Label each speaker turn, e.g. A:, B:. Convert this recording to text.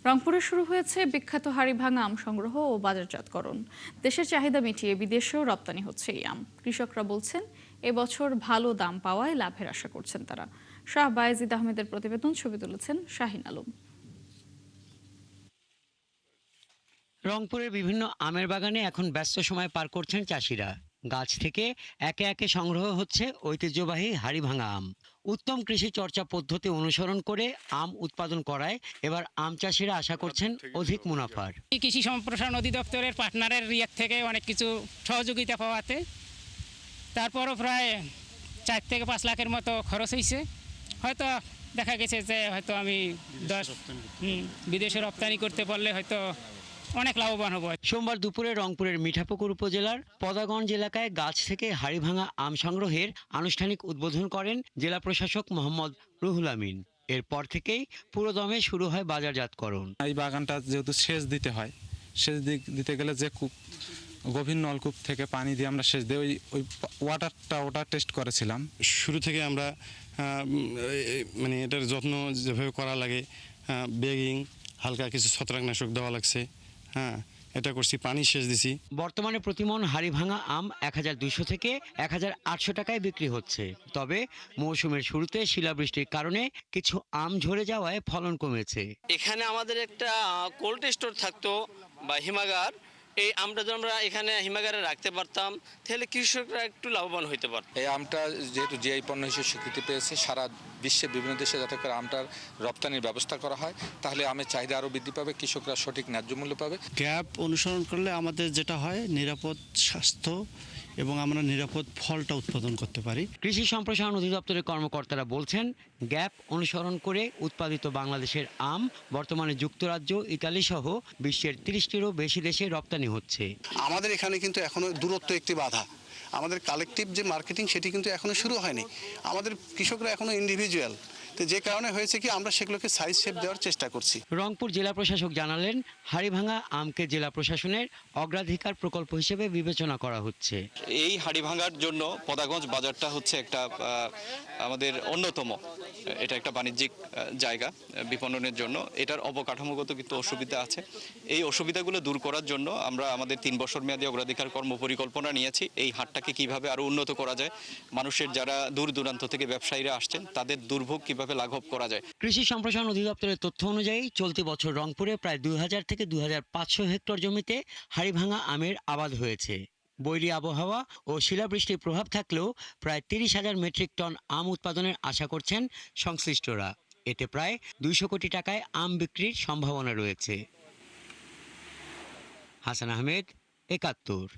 A: রংপুরে শুরু হয়েছে বিখ্যাত হাড়িভাঙা আম সংগ্রহ ও বাজারজাতকরণ। দেশের চাহিদা মিটিয়ে বিদেশেও রপ্তানি হচ্ছে এই আম। কৃষকরা বলছেন এবছর ভালো দাম পাওয়ায় লাভের আশা করছেন তারা। শাহ বায়েজিদ আহমেদের প্রতিবেদন, ছবি তুলেছেন শাহিন আলম।
B: রংপুরের বিভিন্ন আমের বাগানে এখন ব্যস্ত সময় পার করছেন চাষিরা। গাছ থেকে একে একে সংগ্রহ হচ্ছে ঐতিহ্যবাহী হাড়িভাঙা আম। উত্তম কৃষি চর্চা পদ্ধতি অনুসরণ করে আম উৎপাদন করায় এবার আম চাষিরা আশা করছেন অধিক মুনাফার।
C: কৃষি সম্প্রসারণ অধিদপ্তরের পার্টনারের রিয়াক থেকে অনেক কিছু সহযোগিতা পাওয়াতে তারপরও প্রায় 4 থেকে 5 লাখের মতো খরচ হয়েছে। হয়তো দেখা গেছে যে হয়তো আমি বিদেশে রপ্তানি করতে পারলে হয়তো অনেক লাভবান হব।
B: সোমবার দুপুরে রংপুরের মিঠাপুকুর উপজেলার পদাগঞ্জ এলাকায় গাছ থেকে হাড়িভাঙা আম সংগ্রহের আনুষ্ঠানিক উদ্বোধন করেন জেলা প্রশাসক মোহাম্মদ রুহুল আমিন। এরপর থেকেই পুরোদমে শুরু হয় বাজারজাতকরণ।
D: এই বাগানটা যেহেতু সেচ দিতে হয়, সেচ দিতে গেলে যে কূপ, গভীর নলকূপ থেকে পানি দিয়ে আমরা সেচ দিই, ওই ওয়াটার টেস্ট করেছিলাম।
E: শুরু থেকে আমরা মানে এটার যত্ন যেভাবে করা লাগে, বেগিং, হালকা কিছু ছত্রাকনাশক দেওয়া লাগছে, এটা করছি, পানি সেচ দিছি।
B: বর্তমানে প্রতিমন হাড়িভাঙা আম 1200 থেকে 1800 টাকায় বিক্রি হচ্ছে। তবে মৌসুমের শুরুতে শিলাবৃষ্টির কারণে কিছু আম ঝরে যাওয়ায় ফলন কমেছে।
F: এখানে আমাদের একটা কোল্ড স্টোর থাকতো বা হিমাগার, এই আমটা যদি আমরা এখানে হিমাগারে রাখতে পারতাম তাহলে কৃষকরা একটু লাভবান হইতে পারত।
G: এই আমটা যেহেতু জিআই পণ্য হিসেবে স্বীকৃতি পেয়েছে, সারা বিশ্বে বিভিন্ন দেশে যাতে করে আমটার রপ্তানির ব্যবস্থা করা হয়, তাহলে আমের চাহিদা আরও বৃদ্ধি পাবে, কৃষকরা সঠিক ন্যায্য মূল্য পাবে।
H: গ্যাপ অনুসরণ করলে আমাদের যেটা হয়, নিরাপদ স্বাস্থ্য এবং আমরা নিরাপদ ফলটা উৎপাদন করতে পারি।
B: কৃষি সম্প্রসারণ অধিদপ্তরের কর্মকর্তারা বলছেন, গ্যাপ অনুসরণ করে উৎপাদিত বাংলাদেশের আম বর্তমানে যুক্তরাজ্য, ইতালি সহ বিশ্বের 30টিরও বেশি দেশে রপ্তানি হচ্ছে।
I: আমাদের এখানে কিন্তু এখনো দূরত্ব একটি বাধা। আমাদের কালেকটিভ যে মার্কেটিং সেটি কিন্তু এখনো শুরু হয়নি। আমাদের কৃষকরা এখনো ইন্ডিভিজুয়াল, তো যে কারণে হয়েছে কি আমরা সেগুলোকে সাইজ শেপ দেওয়ার চেষ্টা করছি।
B: রংপুর জেলা প্রশাসক জানালেন, হাড়িভাঙা আমকে জেলা প্রশাসনের অগ্রাধিকার প্রকল্প হিসেবে বিবেচনা করা হচ্ছে।
J: এই হাড়িভাঙার জন্য পদাগঞ্জ বাজারটা হচ্ছে একটা আমাদের অন্যতম, এটা একটা বাণিজ্যিক জায়গা বিপণনের জন্য। এটার অবকাঠামোগত কিন্তু অসুবিধা আছে। এই অসুবিধাগুলো দূর করার জন্য আমরা আমাদের 3 বছর মেয়াদী অগ্রাধিকার কর্মপরিকল্পনা নিয়েছি। এই হাটটাকে কিভাবে আরো উন্নত করা যায়, মানুষের যারা দূর দূরান্ত থেকে ব্যবসায়ীরা আসছেন তাদের দুর্ভোগ কিভাবে লাঘব করা যায়।
B: কৃষি সম্প্রসারণ অধিদপ্তরের তথ্য অনুযায়ী চলতি বছর রংপুরে প্রায় 2000 থেকে 2500 হেক্টর জমিতে হাড়িভাঙা আমের আবাদ হয়েছে। বৈরী আবহাওয়া ও শিলাবৃষ্টির প্রভাব থাকলেও প্রায় 30,000 মেট্রিক টন আম উৎপাদনের আশা করছেন সংশ্লিষ্টরা। এতে প্রায় 200 কোটি টাকায় আম বিক্রির সম্ভাবনা রয়েছে। হাসান আহমেদ, 71।